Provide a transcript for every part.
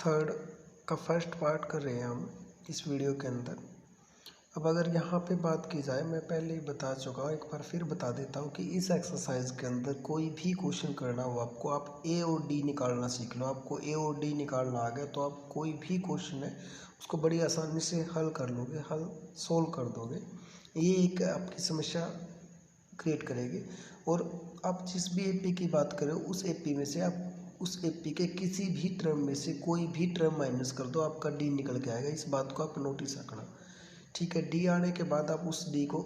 Third का first part कर रहे हैं हम इस वीडियो के अंदर। अब अगर यहाँ पे बात की जाए, मैं पहले ही बता चुका हूँ, एक बार फिर बता देता हूँ कि इस एक्सरसाइज के अंदर कोई भी क्वेश्चन करना हो आपको, आप ए और डी निकालना सीख लो। आपको ए और डी निकालना आ गया तो आप कोई भी क्वेश्चन है उसको बड़ी आसानी से हल कर लोगे, हल सोल्व कर दोगे। ये एक आपकी समस्या क्रिएट करेगी। और आप जिस भी एपी की बात करें उस एपी में से आप उस एपी के किसी भी टर्म में से कोई भी टर्म माइनस कर दो, आपका डी निकल के आएगा। इस बात को आप नोटिस रखना, ठीक है। डी आने के बाद आप उस डी को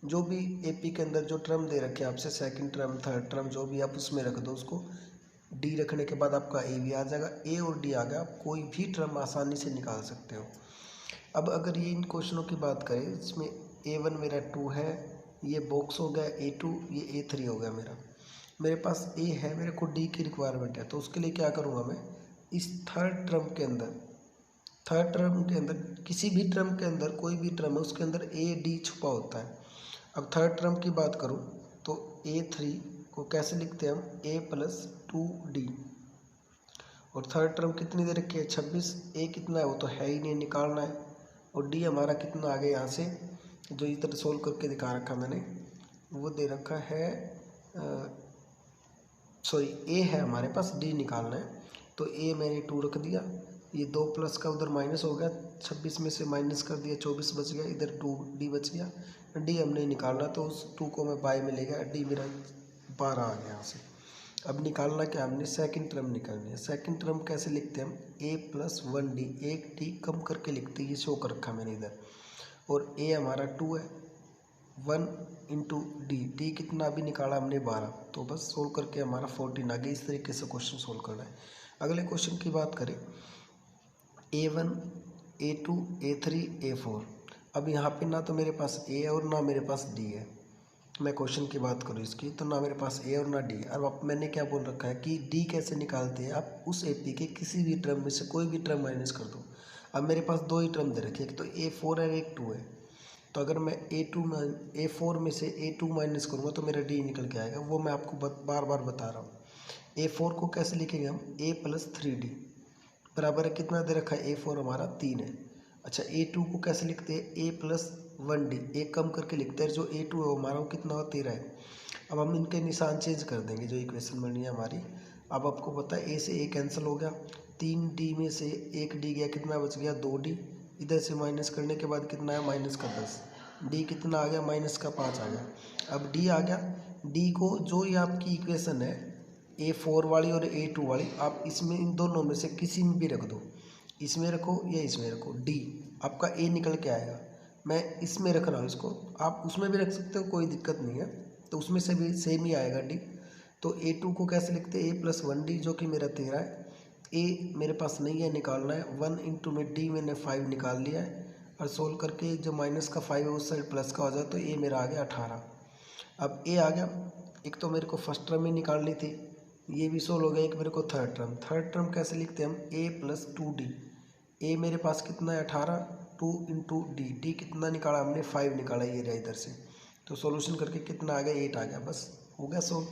जो भी एपी के अंदर जो टर्म दे रखे हैं आपसे, सेकंड टर्म थर्ड टर्म जो भी, आप उसमें रख दो उसको। डी रखने के बाद आपका ए भी आ जाएगा, ए और डी आ गया, आप कोई भी टर्म आसानी से निकाल सकते हो। अब अगर ये इन क्वेश्चनों की बात करें, इसमें A1 मेरा 2 है, ये बॉक्स हो गया A2, ये A3 हो गया मेरे पास ए है, मेरे को डी की रिक्वायरमेंट है। तो उसके लिए क्या करूँगा, मैं इस थर्ड टर्म के अंदर किसी भी टर्म के अंदर कोई भी टर्म है उसके अंदर ए डी छुपा होता है। अब थर्ड टर्म की बात करूँ तो A3 को कैसे लिखते हैं हम, A+2D। और थर्ड टर्म कितनी दे रखी है, 26। ए कितना है वो तो है ही नहीं, निकालना है। और डी हमारा कितना आ गया यहाँ से, जो इधर सोल्व करके दिखा रखा मैंने, वो दे रखा है सॉरी ए है हमारे पास, डी निकालना है। तो ए मैंने 2 रख दिया, ये 2 प्लस का उधर माइनस हो गया, 26 में से माइनस कर दिया, 24 बच गया, इधर 2D बच गया। डी हमने निकालना तो उस 2 को मैं बाय में ले गया, डी मेरा 12 आ गया यहाँ से। अब निकालना क्या, हमने सेकंड टर्म निकालनी है। सेकंड टर्म कैसे लिखते हैं हम, A+1D, एक डी कम करके लिखते हैं, ये शो कर रखा मैंने इधर। और ए हमारा 2 है, 1 इंटू डी, डी कितना अभी निकाला हमने 12, तो बस सोल्व करके हमारा 14 आ गया। इस तरीके से क्वेश्चन सोल्व करना है। अगले क्वेश्चन की बात करें, A1, A2, A3, A4। अब यहाँ पे ना तो मेरे पास ए है और ना मेरे पास डी है। मैं क्वेश्चन की बात करूँ इसकी, तो ना मेरे पास ए और ना डी। अब मैंने क्या बोल रखा है कि डी कैसे निकालते हैं, आप उस एपी के किसी भी टर्म में से कोई भी टर्म माइनस कर दो। अब मेरे पास 2 ही टर्म दे रखे, एक तो A4 है, एक 2 है। तो अगर मैं A4 में से A2 माइनस करूँगा तो मेरा डी निकल के आएगा। वो मैं आपको बार बार बता रहा हूँ। A4 को कैसे लिखेंगे हम, A+3D बराबर है, कितना दे रखा है, A4 हमारा 3 है। अच्छा, A2 को कैसे लिखते हैं, A+1D, एक कम करके लिखते हैं, जो A2 है हमारा वो कितना हो, 13 है। अब हम इनके निशान चेंज कर देंगे, जो इक्वेशन बनी है हमारी। अब आपको पता है A से A कैंसिल हो गया, 3D में से 1D गया, कितना बच गया, 2D। इधर से माइनस करने के बाद कितना है, माइनस का 10। डी कितना आ गया, माइनस का 5 आ गया। अब डी आ गया, डी को जो ये आपकी इक्वेशन है A4 वाली और A2 वाली, आप इसमें इन दोनों में से किसी में भी रख दो, इसमें रखो या इसमें रखो, डी आपका ए निकल के आएगा। मैं इसमें रख रहा हूँ इसको, आप उसमें भी रख सकते हो, कोई दिक्कत नहीं है। तो उसमें से भी सेम ही आएगा डी। तो A2 को कैसे लिखते हैं, A+1D, जो कि मेरा 13 है। ए मेरे पास नहीं है, निकालना है। 1 इंटू में डी मैंने 5 निकाल लिया है। और सोल्व करके जो माइनस का 5 है उस साइड प्लस का हो जाए, तो ए मेरा आ गया 18। अब ए आ गया, एक तो मेरे को फर्स्ट टर्म ही निकालनी थी, ये भी सोल्व हो गया। एक मेरे को थर्ड टर्म कैसे लिखते हैं हम, A+2D। ए मेरे पास कितना है, 18, 2 इंटू डी, डी कितना निकाला हमने, 5 निकाला, ये रहा इधर से। तो सॉल्यूशन करके कितना आ गया, 8 आ गया, बस हो गया सोल्व।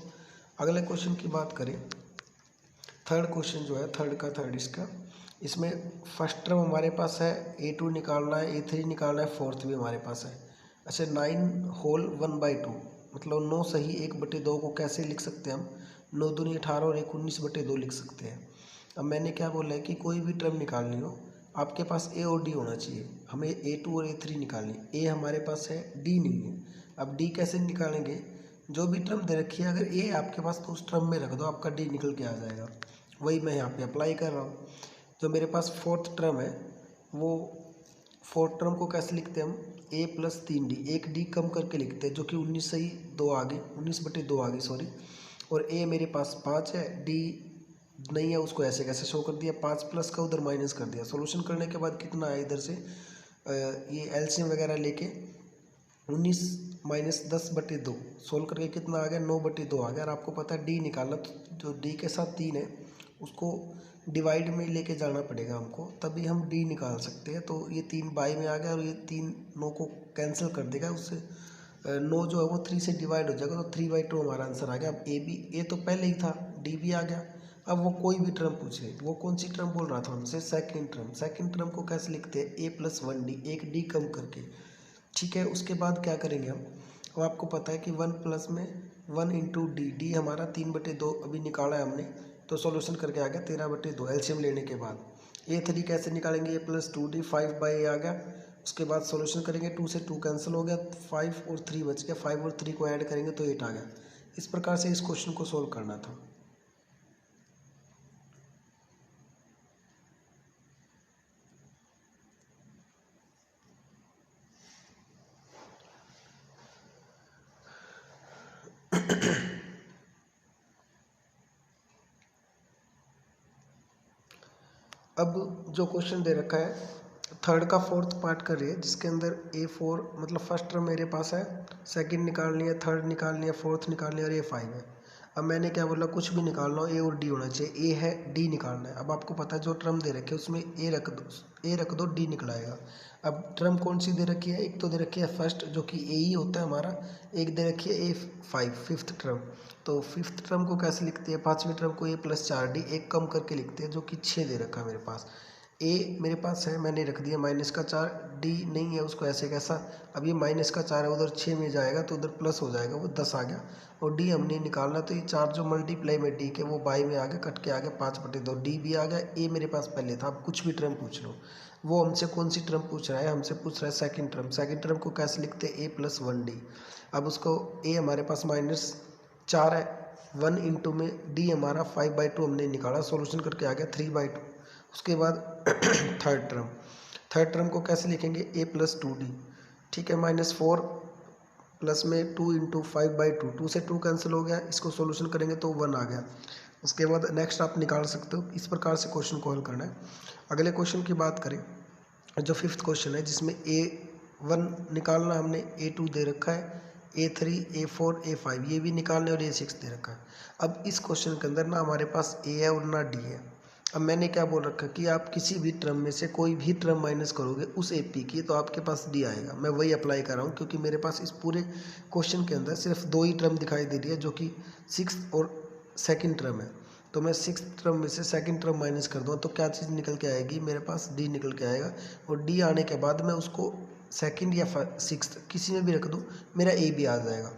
अगले क्वेश्चन की बात करें, थर्ड क्वेश्चन जो है, थर्ड इसका, इसमें फर्स्ट टर्म हमारे पास है, A2 निकालना है, A3 निकालना है, फोर्थ भी हमारे पास है। अच्छा, 9 होल 1/2, मतलब 9 सही 1/2 को कैसे लिख सकते हैं हम, 9 दूनी 18 और 1 19/2 लिख सकते हैं। अब मैंने क्या बोला है कि कोई भी टर्म निकालनी हो आपके पास ए और डी होना चाहिए। हमें A2 और A3 निकालनी, ए हमारे पास है, डी नहीं है। अब डी कैसे निकालेंगे, जो भी टर्म दे रखी है अगर ए आपके पास तो उस टर्म में रख दो, आपका डी निकल के आ जाएगा। वही मैं यहाँ पे अप्लाई कर रहा हूँ। जो मेरे पास फोर्थ टर्म है, वो फोर्थ टर्म को कैसे लिखते हैं हम, A+3D, एक डी कम करके लिखते हैं, जो कि 19 सही 2 आ गई, 19/2 आ गई सॉरी। और ए मेरे पास 5 है, डी नहीं है, उसको ऐसे कैसे शो कर दिया, 5 प्लस का उधर माइनस कर दिया। सॉल्यूशन करने के बाद कितना आया इधर से, ये एलसीएम वगैरह लेके 19 माइनस 10/2 सोल्व करके कितना आ गया, 9/2 आ गया। और आपको पता है डी निकालना, तो जो डी के साथ 3 है उसको डिवाइड में लेके जाना पड़ेगा हमको, तभी हम डी निकाल सकते हैं। तो ये 3 बाई में आ गया और ये 3 9 को कैंसिल कर देगा, उससे 9 जो है वो 3 से डिवाइड हो जाएगा, तो 3/2 हमारा आंसर आ गया। अब ए तो पहले ही था, डी भी आ गया। अब वो कोई भी टर्म पूछे, वो कौन सी टर्म बोल रहा था हमसे, सेकंड टर्म। सेकंड टर्म को कैसे लिखते हैं, a प्लस 1d, एक d कम करके, ठीक है। उसके बाद क्या करेंगे हम, अब आपको पता है कि 1 प्लस में 1 इंटू डी, डी हमारा 3/2 अभी निकाला है हमने, तो सॉल्यूशन करके आ गया 13/2 एलसीएम लेने के बाद। a3 कैसे निकालेंगे, a प्लस 2d, 5/a आ गया। उसके बाद सॉल्यूशन करेंगे, 2 से 2 कैंसिल हो गया, 5 और 3 बच गया, 5 और 3 को ऐड करेंगे तो 8 आ गया। इस प्रकार से इस क्वेश्चन को सोल्व करना था। अब जो क्वेश्चन दे रखा है थर्ड का फोर्थ पार्ट कर रही है, जिसके अंदर A4 मतलब फर्स्ट टर्म मेरे पास है, सेकंड निकालनी है, थर्ड निकालनी है, फोर्थ निकालनी है और A5 है। अब मैंने क्या बोला, कुछ भी निकालना हो, ए और डी होना चाहिए। ए है, डी निकालना है। अब आपको पता है जो टर्म दे रखे है उसमें ए रख दो, डी निकलाएगा। अब टर्म कौन सी दे रखी है, एक तो दे रखी है फर्स्ट जो कि ए ही होता है हमारा, एक दे रखी है A5 फिफ्थ टर्म। तो फिफ्थ टर्म को कैसे लिखते हैं, पाँचवीं टर्म को A+4D, एक कम करके लिखते हैं जो कि 6 दे रखा है मेरे पास। ए मेरे पास है, मैंने रख दिया -4, डी नहीं है उसको ऐसे कैसा, अब ये -4 है, उधर 6 में जाएगा तो उधर प्लस हो जाएगा, वो 10 आ गया। और डी हमने निकालना, तो ये 4 जो मल्टीप्लाई में डी के वो बाई में आ गया, कट के आ गया 5/2, डी भी आ गया। ए मेरे पास पहले था, अब कुछ भी टर्म पूछ लो। वो हमसे कौन सी टर्म पूछ रहा है, हमसे पूछ रहा है सेकंड टर्म। सेकंड टर्म को कैसे लिखते हैं, A+1D। अब उसको ए हमारे पास -4 है, 1 इंटू में डी हमारा 5/2 हमने निकाला, सोल्यूशन करके आ गया 3/2। उसके बाद थर्ड टर्म को कैसे लिखेंगे, A+2D, ठीक है। -4 प्लस में 2 इंटू 5/2, 2 से 2 कैंसिल हो गया, इसको सॉल्यूशन करेंगे तो 1 आ गया। उसके बाद नेक्स्ट आप निकाल सकते हो। इस प्रकार से क्वेश्चन को हल करना है। अगले क्वेश्चन की बात करें, जो फिफ्थ क्वेश्चन है जिसमें A1 निकालना, हमने A2 दे रखा है, A3, A4, A5 ये भी निकालने और A6 दे रखा है। अब इस क्वेश्चन के अंदर ना हमारे पास A है और ना D है। अब मैंने क्या बोल रखा है कि आप किसी भी टर्म में से कोई भी टर्म माइनस करोगे उस AP की, तो आपके पास D आएगा। मैं वही अप्लाई कर रहा हूँ क्योंकि मेरे पास इस पूरे क्वेश्चन के अंदर सिर्फ 2 ही टर्म दिखाई दे रही है, जो कि 6 और सेकंड टर्म है। तो मैं 6th टर्म में से सेकंड टर्म माइनस कर दूँ तो क्या चीज़ निकल के आएगी, मेरे पास D निकल के आएगा। और D आने के बाद मैं उसको सेकंड या 6th किसी में भी रख दूँ, मेरा A भी आ जाएगा।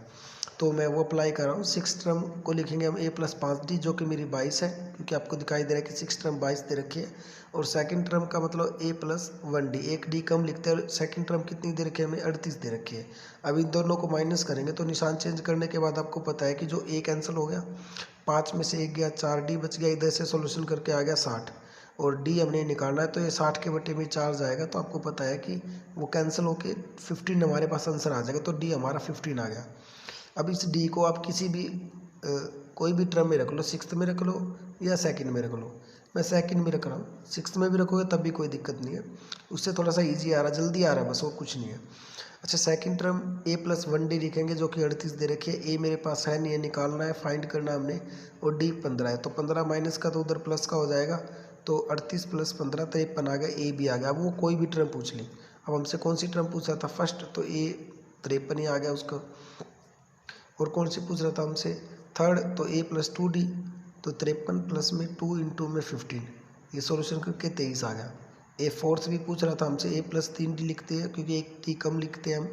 तो मैं वो अप्लाई कर रहा हूँ। 6th टर्म को लिखेंगे हम A+5D, जो कि मेरी 22 है, क्योंकि आपको दिखाई दे रहा है कि 6th टर्म 22 दे रखी है। और सेकंड टर्म का मतलब A+1D, एक D कम लिखते हैं। और सेकंड टर्म कितनी दे रखी है हमें, 38 दे रखी है। अब इन दोनों को माइनस करेंगे तो निशान चेंज करने के बाद आपको पता है कि जो A कैंसिल हो गया, 5 में से 1 गया, 4D बच गया, इधर से सोल्यूशन करके आ गया 60। और D हमने निकालना है, तो ये 60 के बटे में 4 जाएगा, तो आपको पता है कि वो कैंसिल होके 15 हमारे पास आंसर आ जाएगा। तो D हमारा 15 आ गया। अब इस D को आप किसी भी कोई भी टर्म में रख लो, 6th में रख लो या सेकंड में रख लो। मैं सेकंड में रख रहा हूँ, 6th में भी रखोगे तब भी कोई दिक्कत नहीं है, उससे थोड़ा सा इजी आ रहा है, जल्दी आ रहा है, बस वो कुछ नहीं है। अच्छा, सेकंड टर्म A+1D लिखेंगे, जो कि 38 दे रखी है। A मेरे पास है नहीं है, निकालना है, फाइंड करना है हमने। और D 15 है, तो 15 माइनस का तो उधर प्लस का हो जाएगा, तो 38 + 15 53 आ गया। A भी आ गया। अब वो कोई भी टर्म पूछ ली। अब हमसे कौन सी टर्म पूछ रहा था, फर्स्ट, तो A 53 ही आ गया उसका। और कौन सी पूछ रहा था हमसे, थर्ड, तो A+2D, तो 53 प्लस में 2 इंटू में 15, ये सॉल्यूशन करके 23 आ गया। ए फोर्थ भी पूछ रहा था हमसे, A+3D लिखते हैं क्योंकि एक टी कम लिखते हैं हम,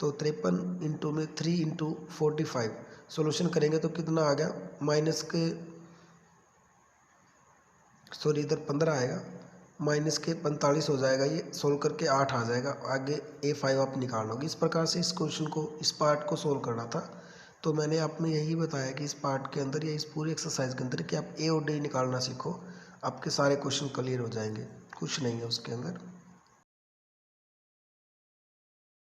तो 53 इंटू में 3 इंटू 45, सोल्यूशन करेंगे तो कितना आ गया, माइनस के सॉरी इधर 15 आएगा, माइनस के 45 हो जाएगा, ये सोल्व करके 8 आ जाएगा। आगे A5 आप निकाल लोगे। इस प्रकार से इस क्वेश्चन को, इस पार्ट को सोल्व करना था। तो मैंने आप में यही बताया कि इस पार्ट के अंदर या इस पूरी एक्सरसाइज के अंदर कि आप A और D निकालना सीखो, आपके सारे क्वेश्चन क्लियर हो जाएंगे, कुछ नहीं है उसके अंदर।